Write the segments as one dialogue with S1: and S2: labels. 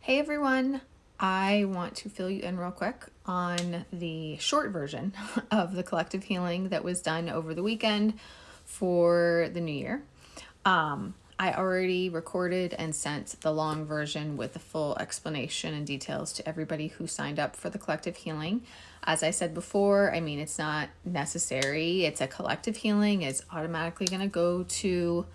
S1: Hey everyone, I want to fill you in real quick on the short version of the collective healing that was done over the weekend for the new year. I already recorded and sent the long version with the full explanation and details to everybody who signed up for the collective healing. As I said before, it's not necessary. It's a collective healing. It's automatically going to go to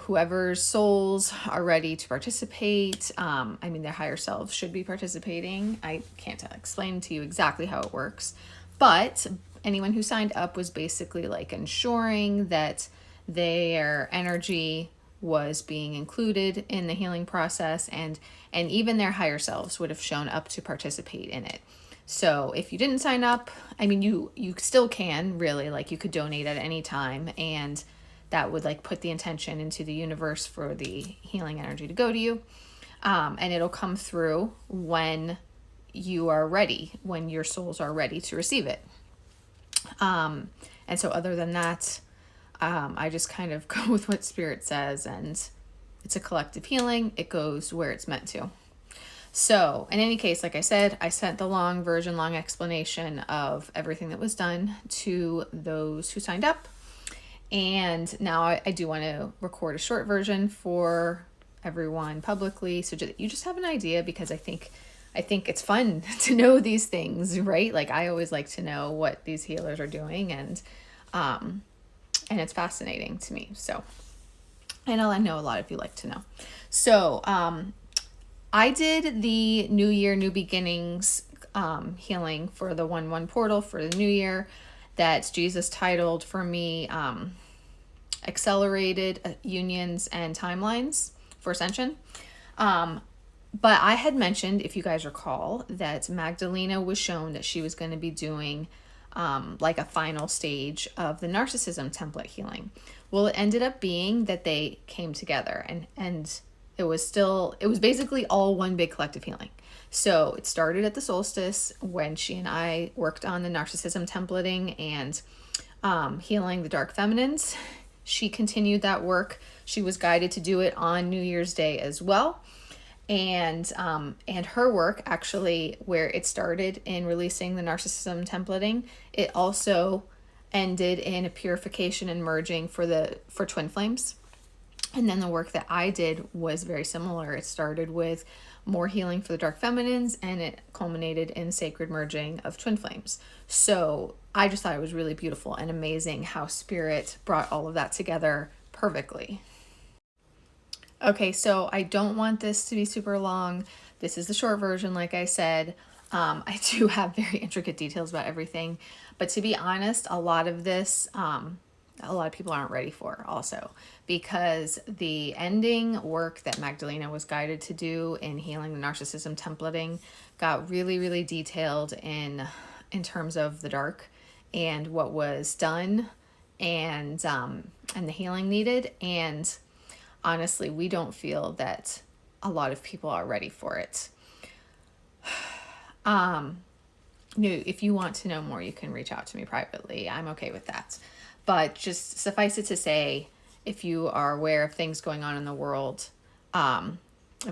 S1: whoever's souls are ready to participate. Their higher selves should be participating. I can't explain to you exactly how it works, but anyone who signed up was basically like ensuring that their energy was being included in the healing process, and even their higher selves would have shown up to participate in it. So if you didn't sign up, you still can, really, like you could donate at any time, and that would put the intention into the universe for the healing energy to go to you. And it'll come through when you are ready, when your souls are ready to receive it. And so other than that, I just kind of go with what Spirit says, and it's a collective healing. It goes where it's meant to. So in any case, like I said, I sent the long version, long explanation of everything that was done to those who signed up. And now I do want to record a short version for everyone publicly, so that you just have an idea, because I think it's fun to know these things, right? Like, I always like to know what these healers are doing, and it's fascinating to me. So, and I know a lot of you like to know. So, I did the New Year, New Beginnings healing for the 1/1 portal for the new year that Jesus titled for me Accelerated Unions and Timelines for Ascension. But I had mentioned, if you guys recall, that Magdalena was shown that she was going to be doing a final stage of the narcissism template healing. Well, it ended up being that they came together, and it was basically all one big collective healing. So it started at the solstice when she and I worked on the narcissism templating and healing the dark feminines. She continued that work. She was guided to do it on New Year's Day as well. And her work, actually, where it started in releasing the narcissism templating, it also ended in a purification and merging for twin flames. And then the work that I did was very similar. It started with more healing for the dark feminines, and it culminated in sacred merging of twin flames. So I just thought it was really beautiful and amazing how Spirit brought all of that together perfectly. Okay, so I don't want this to be super long. This is the short version, like I said. I do have very intricate details about everything, but to be honest, a lot of this, a lot of people aren't ready for also, because the ending work that Magdalena was guided to do in healing the narcissism templating got really, really detailed in terms of the dark and what was done, and the healing needed. And honestly, we don't feel that a lot of people are ready for it. If you want to know more, you can reach out to me privately. I'm okay with that. But just suffice it to say, if you are aware of things going on in the world, of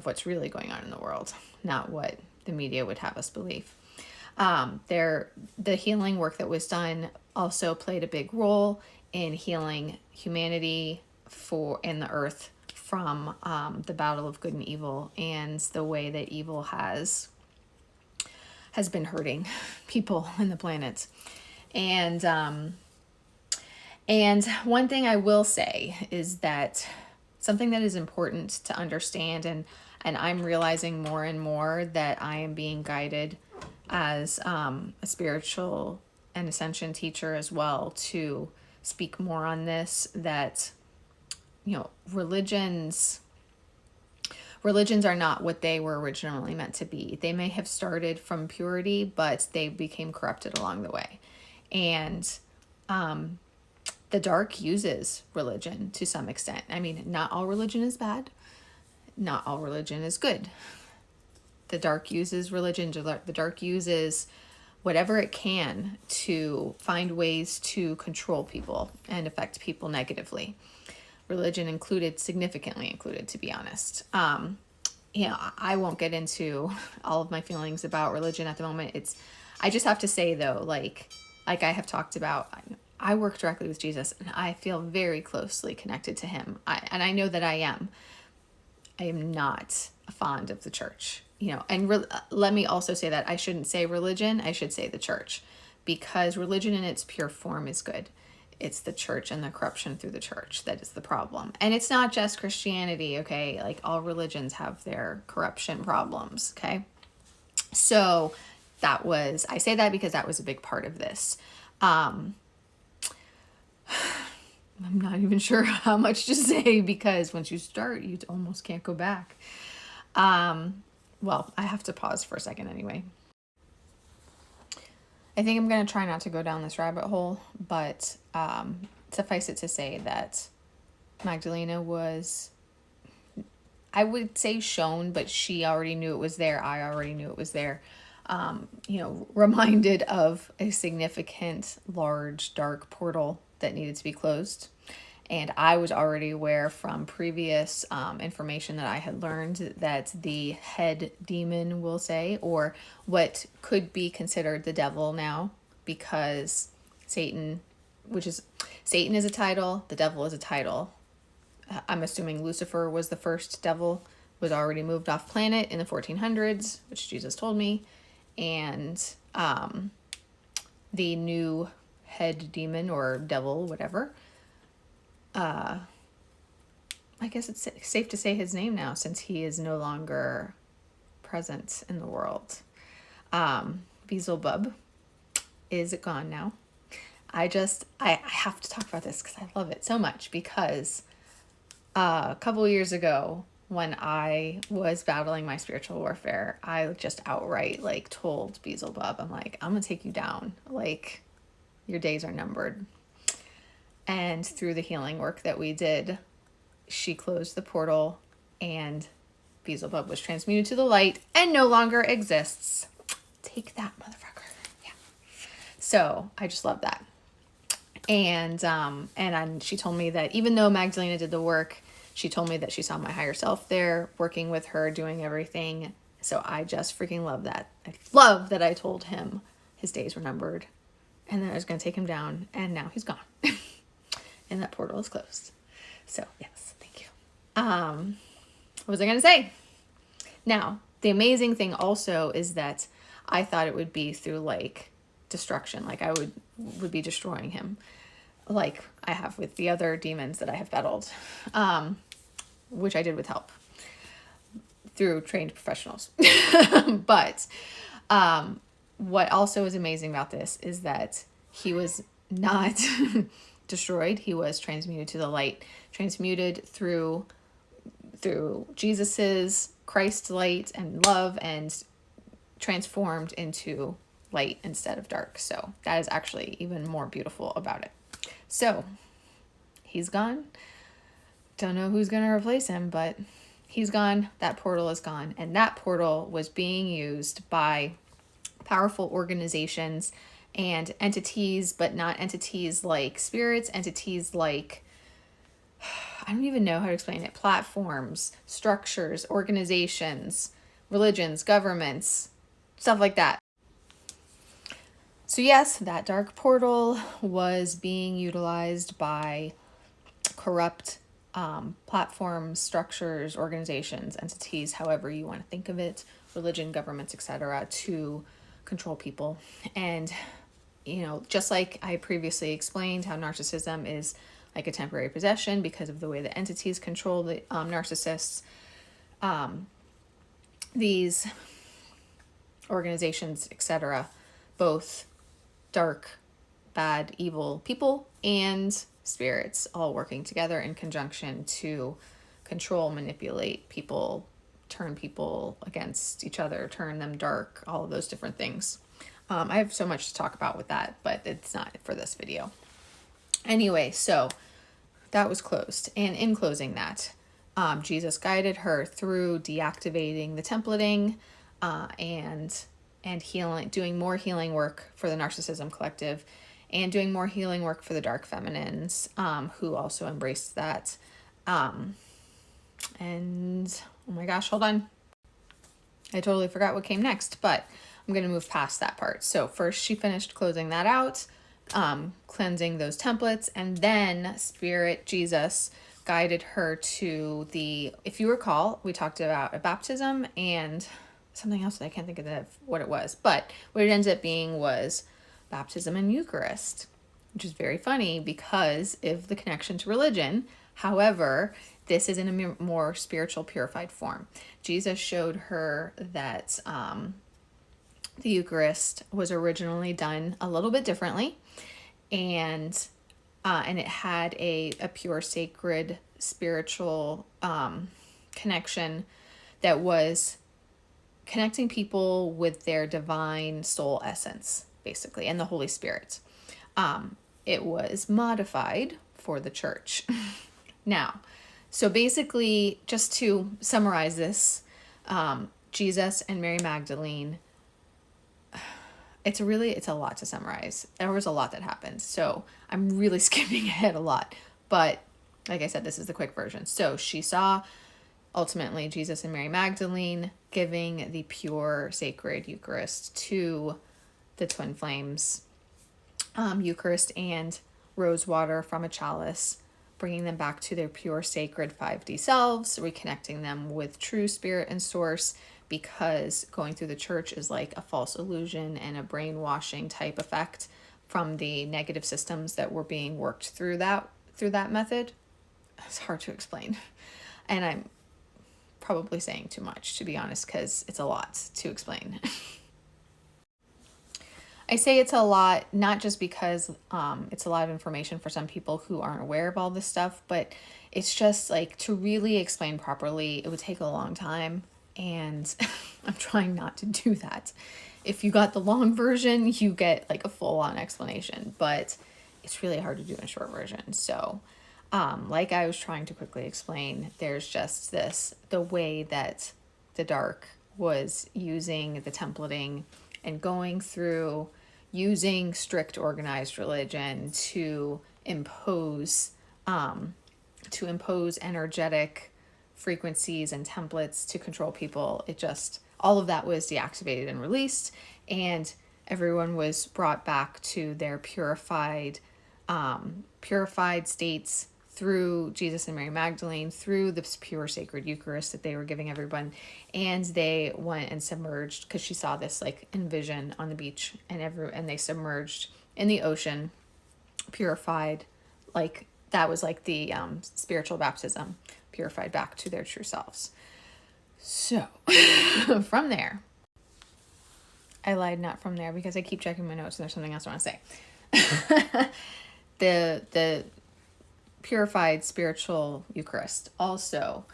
S1: what's really going on in the world, not what the media would have us believe, the healing work that was done also played a big role in healing humanity and the earth from the battle of good and evil, and the way that evil has been hurting people and the planet. And one thing I will say is that something that is important to understand, and I'm realizing more and more that I am being guided as a spiritual and ascension teacher as well to speak more on this, that religions are not what they were originally meant to be. They may have started from purity, but they became corrupted along the way. And the dark uses religion to some extent. Not all religion is bad. Not all religion is good. The dark uses religion. The dark uses whatever it can to find ways to control people and affect people negatively. Religion significantly included, to be honest. I won't get into all of my feelings about religion at the moment. I just have to say though, like I have talked about, I work directly with Jesus and I feel very closely connected to him. And I know that I am not fond of the church, and let me also say that I shouldn't say religion, I should say the church, because religion in its pure form is good. It's the church and the corruption through the church that is the problem. And it's not just Christianity, okay? Like all religions have their corruption problems, okay? So I say that because that was a big part of this. I'm not even sure how much to say, because once you start, you almost can't go back. Well, I have to pause for a second anyway. I think I'm going to try not to go down this rabbit hole, but suffice it to say that Magdalena was, I would say shown, but she already knew it was there. I already knew it was there. Reminded of a significant, large, dark portal that needed to be closed. And I was already aware from previous information that I had learned that the head demon, will say, or what could be considered the devil now, because Satan is a title, the devil is a title. I'm assuming Lucifer was the first devil, was already moved off planet in the 1400s, which Jesus told me. And the new head demon or devil, whatever, I guess it's safe to say his name now, since he is no longer present in the world. Beelzebub is gone now. I have to talk about this because I love it so much, because a couple of years ago, when I was battling my spiritual warfare, I just outright told Beelzebub, I'm like, I'm gonna take you down. Like, your days are numbered. And through the healing work that we did, she closed the portal and Beelzebub was transmuted to the light and no longer exists. Take that, motherfucker. Yeah. So I just love that. And she told me that even though Magdalena did the work, she told me that she saw my higher self there, working with her, doing everything. So I just freaking love that. I love that I told him his days were numbered and that I was going to take him down, and now he's gone. And that portal is closed. So yes, thank you. What was I going to say? Now, the amazing thing also is that I thought it would be through destruction. Like I would be destroying him, like I have with the other demons that I have battled, which I did with help through trained professionals. But what also is amazing about this is that he was not destroyed. He was transmuted to the light, transmuted through Jesus's Christ light and love, and transformed into light instead of dark. So that is actually even more beautiful about it. So he's gone. Don't know who's going to replace him, but he's gone. That portal is gone. And that portal was being used by powerful organizations and entities, but not entities like spirits, entities like, I don't even know how to explain it, platforms, structures, organizations, religions, governments, stuff like that. So yes, that dark portal was being utilized by corrupt platforms, structures, organizations, entities, however you want to think of it, religion, governments, etc., to control people. And, just like I previously explained how narcissism is like a temporary possession because of the way the entities control the narcissists, these organizations, etc., both dark, bad, evil people and spirits all working together in conjunction to control, manipulate people, turn people against each other, turn them dark, all of those different things. I have so much to talk about with that, but it's not for this video. Anyway, so that was closed. And in closing that, Jesus guided her through deactivating the templating and healing, doing more healing work for the Narcissism Collective, and doing more healing work for the Dark Feminines, who also embraced that. And oh my gosh, hold on. I totally forgot what came next, but I'm going to move past that part. So first she finished closing that out, cleansing those templates, and then Spirit Jesus guided her to if you recall, we talked about a baptism and something else that I can't think of what it was, but what it ends up being was baptism and Eucharist, which is very funny because of the connection to religion. However, this is in a more spiritual, purified form. Jesus showed her that the Eucharist was originally done a little bit differently, and it had a pure, sacred, spiritual connection that was connecting people with their divine soul essence, basically, and the Holy Spirit. It was modified for the church. Now, so basically, just to summarize this, Jesus and Mary Magdalene, it's a lot to summarize. There was a lot that happened, so I'm really skipping ahead a lot. But like I said, this is the quick version. So she saw, ultimately, Jesus and Mary Magdalene giving the pure, sacred Eucharist to the twin flames, Eucharist and rose water from a chalice, bringing them back to their pure, sacred 5D selves, reconnecting them with true spirit and source, because going through the church is like a false illusion and a brainwashing type effect from the negative systems that were being worked through that method. It's hard to explain. And I'm probably saying too much, to be honest, because it's a lot to explain. I say it's a lot, not just because it's a lot of information for some people who aren't aware of all this stuff, but it's just like, to really explain properly, it would take a long time, and I'm trying not to do that. If you got the long version, you get like a full-on explanation, but it's really hard to do in a short version. So like I was trying to quickly explain, there's just the way that the dark was using the templating and going through using strict organized religion to impose energetic frequencies and templates to control people. All of that was deactivated and released, and everyone was brought back to their purified states through Jesus and Mary Magdalene, through the pure sacred Eucharist that they were giving everyone. And they went and submerged, because she saw this like in vision on the beach, and they submerged in the ocean, purified, like that was like the spiritual baptism, purified back to their true selves. So from there, I lied, not from there, because I keep checking my notes and there's something else I want to say. The purified spiritual Eucharist also,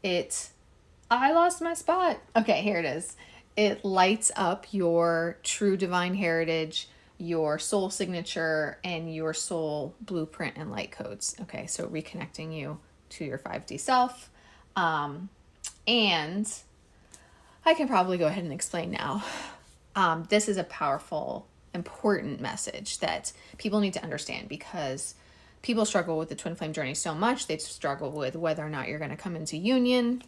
S1: I lost my spot. Okay, here it is. It lights up your true divine heritage, your soul signature, and your soul blueprint and light codes. Okay, so reconnecting you to your 5D self. And I can probably go ahead and explain now. This is a powerful, important message that people need to understand, because people struggle with the twin flame journey so much. They struggle with whether or not you're going to come into union.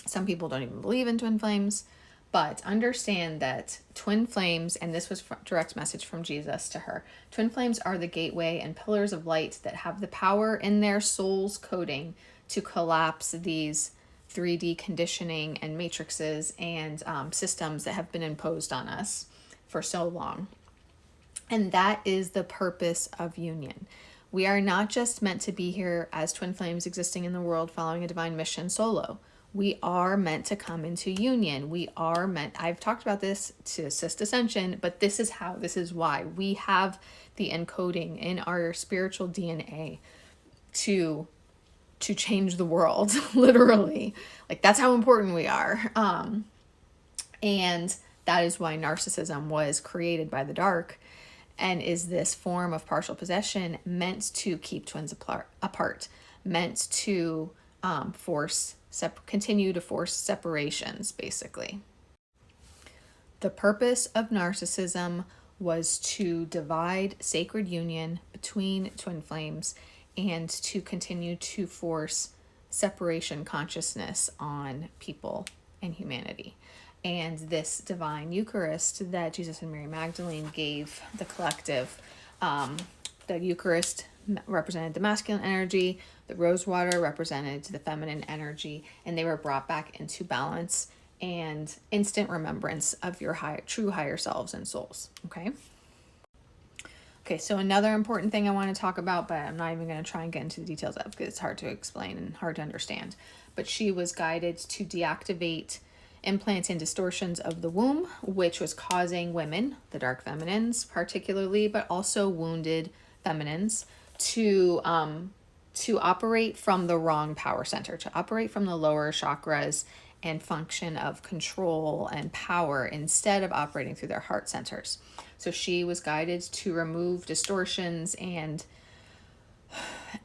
S1: Some people don't even believe in twin flames, but understand that twin flames, and this was a direct message from Jesus to her, twin flames are the gateway and pillars of light that have the power in their soul's coding to collapse these 3D conditioning and matrices and systems that have been imposed on us for so long. And that is the purpose of union. We are not just meant to be here as twin flames existing in the world following a divine mission solo. We are meant to come into union. I've talked about this to assist ascension, but this is why we have the encoding in our spiritual DNA to change the world, literally. Like, that's how important we are. And that is why narcissism was created by the dark, and is this form of partial possession meant to keep twins apart, meant to continue to force separations, basically. The purpose of narcissism was to divide sacred union between twin flames and to continue to force separation consciousness on people and humanity. and this divine Eucharist that Jesus and Mary Magdalene gave the collective. The Eucharist represented the masculine energy, the rose water represented the feminine energy, and they were brought back into balance and instant remembrance of your true higher selves and souls. Okay, so another important thing I want to talk about, but I'm not even going to try and get into the details of because it's hard to explain and hard to understand. But she was guided to deactivate implants and distortions of the womb, which was causing women, the dark feminines particularly, but also wounded feminines, to operate from the wrong power center, to operate from the lower chakras and function of control and power instead of operating through their heart centers. So she was guided to remove distortions and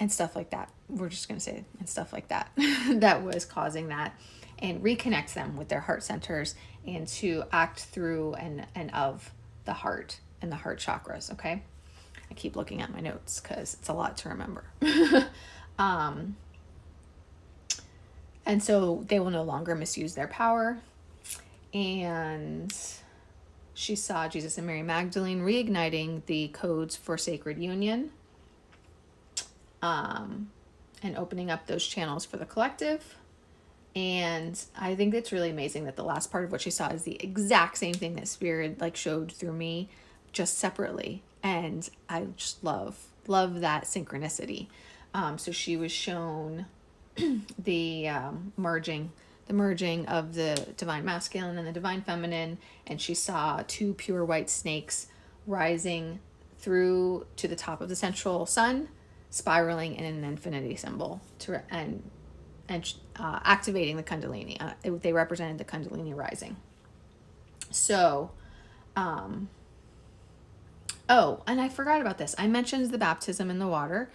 S1: stuff like that. We're just going to say and stuff like that that was causing that, and reconnect them with their heart centers and to act through and of the heart and the heart chakras. Okay. I keep looking at my notes because it's a lot to remember. And so they will no longer misuse their power. And she saw Jesus and Mary Magdalene reigniting the codes for sacred union, and opening up those channels for the collective. And I think it's really amazing that the last part of what she saw is the exact same thing that Spirit showed through me, just separately. And I just love that synchronicity. So she was shown the merging of the divine masculine and the divine feminine, and she saw two pure white snakes rising through to the top of the central sun, spiraling in an infinity symbol and activating the Kundalini. They represented the Kundalini rising. So, and I forgot about this. I mentioned the baptism in the water,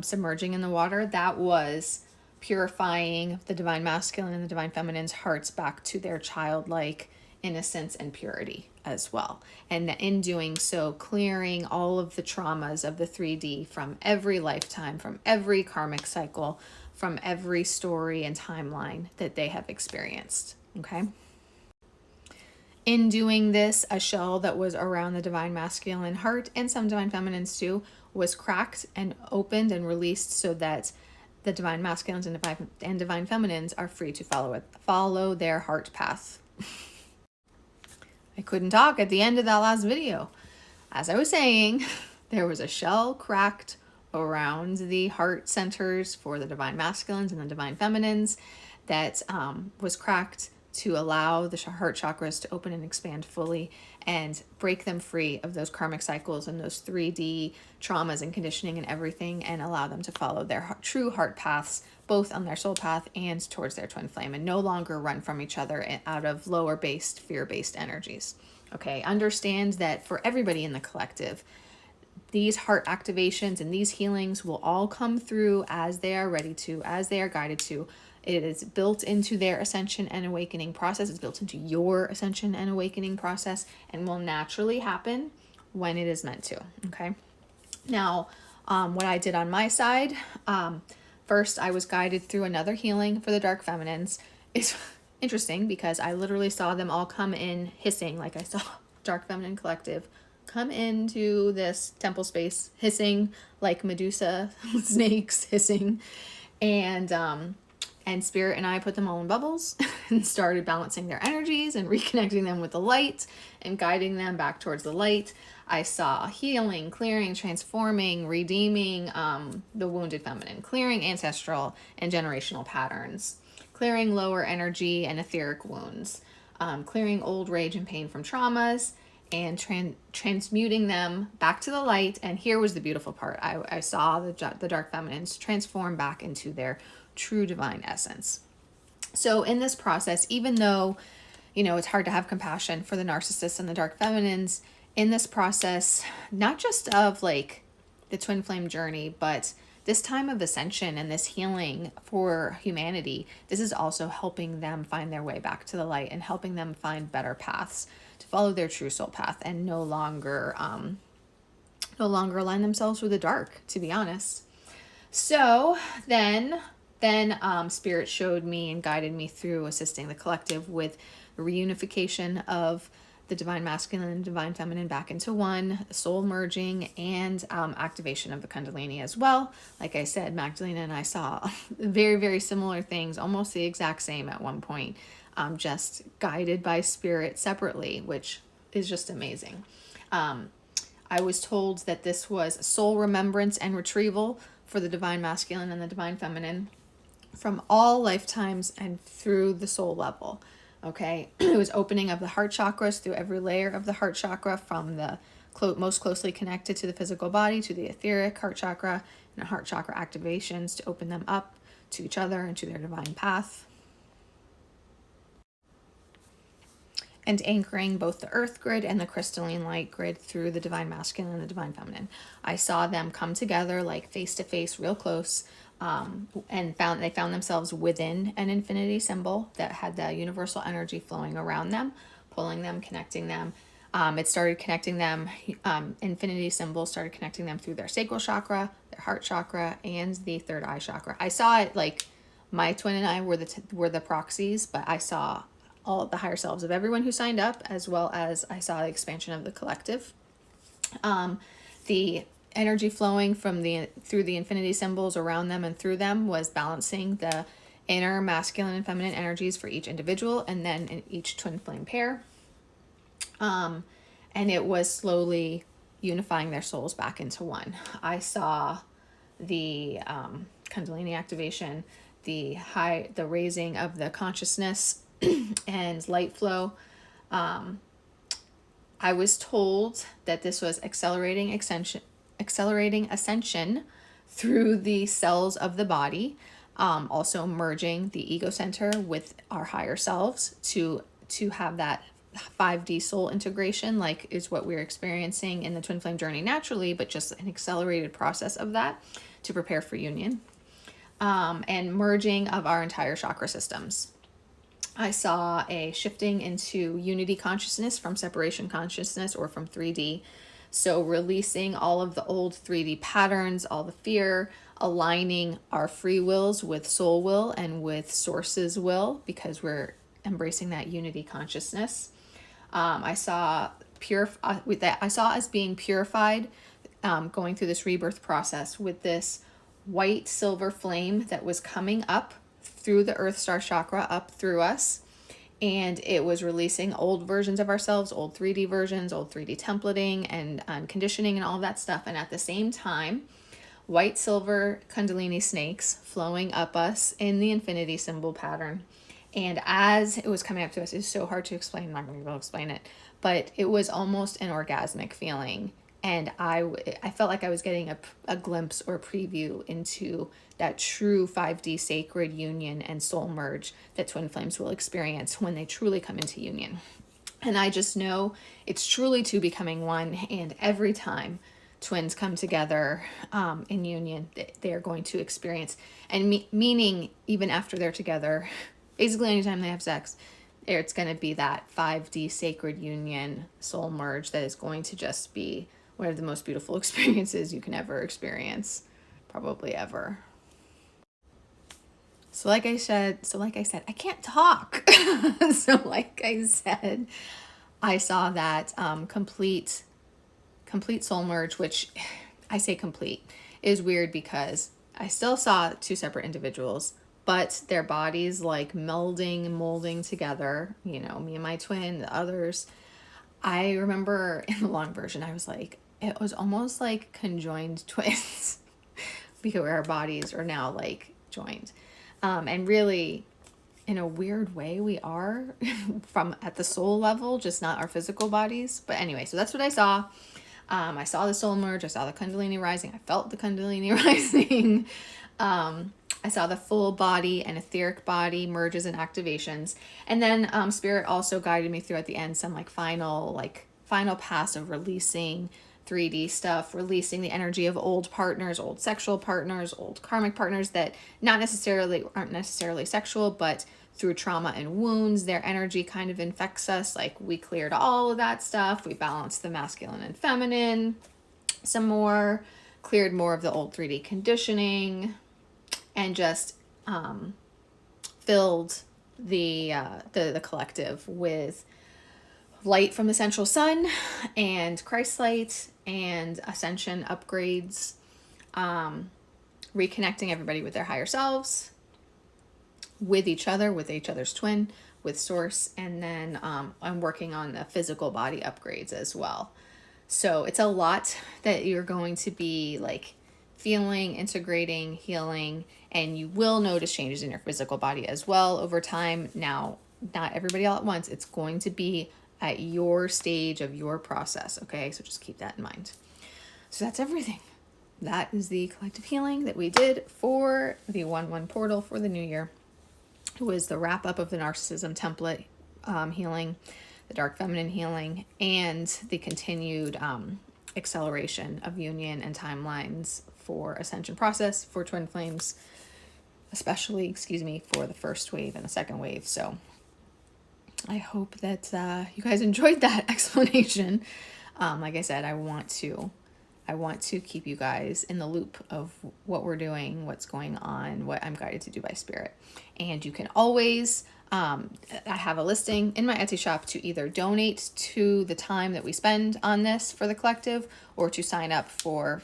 S1: submerging in the water. That was purifying the divine masculine and the divine feminine's hearts back to their childlike innocence and purity as well. And in doing so, clearing all of the traumas of the 3D from every lifetime, from every karmic cycle, from every story and timeline that they have experienced. Okay. In doing this, a shell that was around the divine masculine heart and some divine feminines too was cracked and opened and released so that the divine masculines and divine feminines are free to follow their heart path. I couldn't talk at the end of that last video. As I was saying, there was a shell cracked around the heart centers for the divine masculines and the divine feminines that was cracked to allow the heart chakras to open and expand fully and break them free of those karmic cycles and those 3D traumas and conditioning and everything, and allow them to follow their true heart paths, both on their soul path and towards their twin flame, and no longer run from each other out of lower based, fear-based energies. Okay, understand that for everybody in the collective, these heart activations and these healings will all come through as they are ready to, as they are guided to. It is built into their ascension and awakening process. It's built into your ascension and awakening process, and will naturally happen when it is meant to. Okay. Now, what I did on my side, first I was guided through another healing for the dark feminines. It's interesting because I literally saw them all come in hissing, like I saw dark feminine collective come into this temple space hissing like Medusa snakes hissing, and Spirit and I put them all in bubbles and started balancing their energies and reconnecting them with the light and guiding them back towards the light. I saw healing, clearing, transforming, redeeming the wounded feminine, clearing ancestral and generational patterns, clearing lower energy and etheric wounds, clearing old rage and pain from traumas, and transmuting them back to the light. And here was the beautiful part. I saw the dark feminines transform back into their true divine essence. So in this process, even though, it's hard to have compassion for the narcissists and the dark feminines, in this process, not just of the twin flame journey, but this time of ascension and this healing for humanity, this is also helping them find their way back to the light and helping them find better paths to follow their true soul path and no longer align themselves with the dark, to be honest. So then Then Spirit showed me and guided me through assisting the collective with the reunification of the divine masculine and divine feminine back into one, soul merging, and activation of the Kundalini as well. Like I said, Magdalena and I saw very, very similar things, almost the exact same at one point, just guided by Spirit separately, which is just amazing. I was told that this was soul remembrance and retrieval for the divine masculine and the divine feminine from all lifetimes and through the soul level. Okay, it was opening of the heart chakras through every layer of the heart chakra, from the most closely connected to the physical body to the etheric heart chakra, and heart chakra activations to open them up to each other and to their divine path. And anchoring both the earth grid and the crystalline light grid through the divine masculine and the divine feminine. I saw them come together like face to face, real close, and they found themselves within an infinity symbol that had the universal energy flowing around them, pulling them, connecting them. It started connecting them, infinity symbol started connecting them through their sacral chakra, their heart chakra, and the third eye chakra. I saw it like my twin and I were the proxies, but I saw all the higher selves of everyone who signed up, as well as I saw the expansion of the collective. The energy flowing from through the infinity symbols around them and through them was balancing the inner masculine and feminine energies for each individual, and then in each twin flame pair. And it was slowly unifying their souls back into one. I saw the Kundalini activation, the raising of the consciousness and light flow. I was told that this was accelerating ascension through the cells of the body, also merging the ego center with our higher selves to have that 5D soul integration, like is what we're experiencing in the twin flame journey naturally, but just an accelerated process of that to prepare for union, and merging of our entire chakra systems. I saw a shifting into unity consciousness from separation consciousness, or from 3D. So releasing all of the old 3D patterns, all the fear, aligning our free wills with soul will and with source's will, because we're embracing that unity consciousness. I saw us being purified, going through this rebirth process with this white silver flame that was coming up through the earth star chakra up through us, and it was releasing old versions of ourselves, old 3D versions, old 3D templating and conditioning and all of that stuff. And at the same time, white silver Kundalini snakes flowing up us in the infinity symbol pattern. And as it was coming up to us, it's so hard to explain, I'm not going to be able to explain it, but it was almost an orgasmic feeling. And I felt like I was getting a glimpse or a preview into that true 5D sacred union and soul merge that twin flames will experience when they truly come into union. And I just know it's truly two becoming one. And every time twins come together in union, they are going to experience, and meaning even after they're together, basically anytime they have sex, it's going to be that 5D sacred union soul merge that is going to just be one of the most beautiful experiences you can ever experience, probably ever. So like I said, I can't talk. So like I said, I saw that complete soul merge, which I say complete is weird because I still saw two separate individuals, but their bodies like melding, molding together, you know, me and my twin, the others. I remember in the long version, I was like, it was almost like conjoined twins because our bodies are now like joined. And really, in a weird way, we are from at the soul level, just not our physical bodies. But anyway, so that's what I saw. I saw the soul merge. I saw the Kundalini rising. I felt the Kundalini rising. I saw the full body and etheric body merges and activations. And then Spirit also guided me through at the end some final pass of releasing 3D stuff, releasing the energy of old partners, old sexual partners, old karmic partners that aren't necessarily sexual, but through trauma and wounds, their energy kind of infects us. Like we cleared all of that stuff. We balanced the masculine and feminine some more, cleared more of the old 3D conditioning, and just filled the collective with light from the central sun and Christ light and ascension upgrades, reconnecting everybody with their higher selves, with each other's twin, with source, and then I'm working on the physical body upgrades as well. So it's a lot that you're going to be like feeling, integrating, healing, and you will notice changes in your physical body as well over time. Now, not everybody all at once. It's going to be at your stage of your process, okay? So just keep that in mind. So that's everything. That is the collective healing that we did for the 1/1 portal for the new year. It was the wrap up of the narcissism template healing, the dark feminine healing, and the continued acceleration of union and timelines for ascension process for twin flames, especially, for the first wave and the second wave. So I hope that you guys enjoyed that explanation. Like I said, I want to keep you guys in the loop of what we're doing, what's going on, what I'm guided to do by spirit. And you can always, I have a listing in my Etsy shop to either donate to the time that we spend on this for the collective, or to sign up for,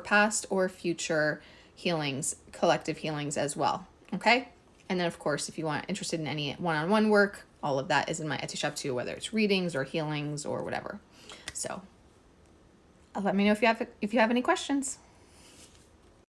S1: past or future healings, collective healings as well. Okay. And then of course, if you want interested in any one-on-one work, all of that is in my Etsy shop too, whether it's readings or healings or whatever. So let me know if you have any questions.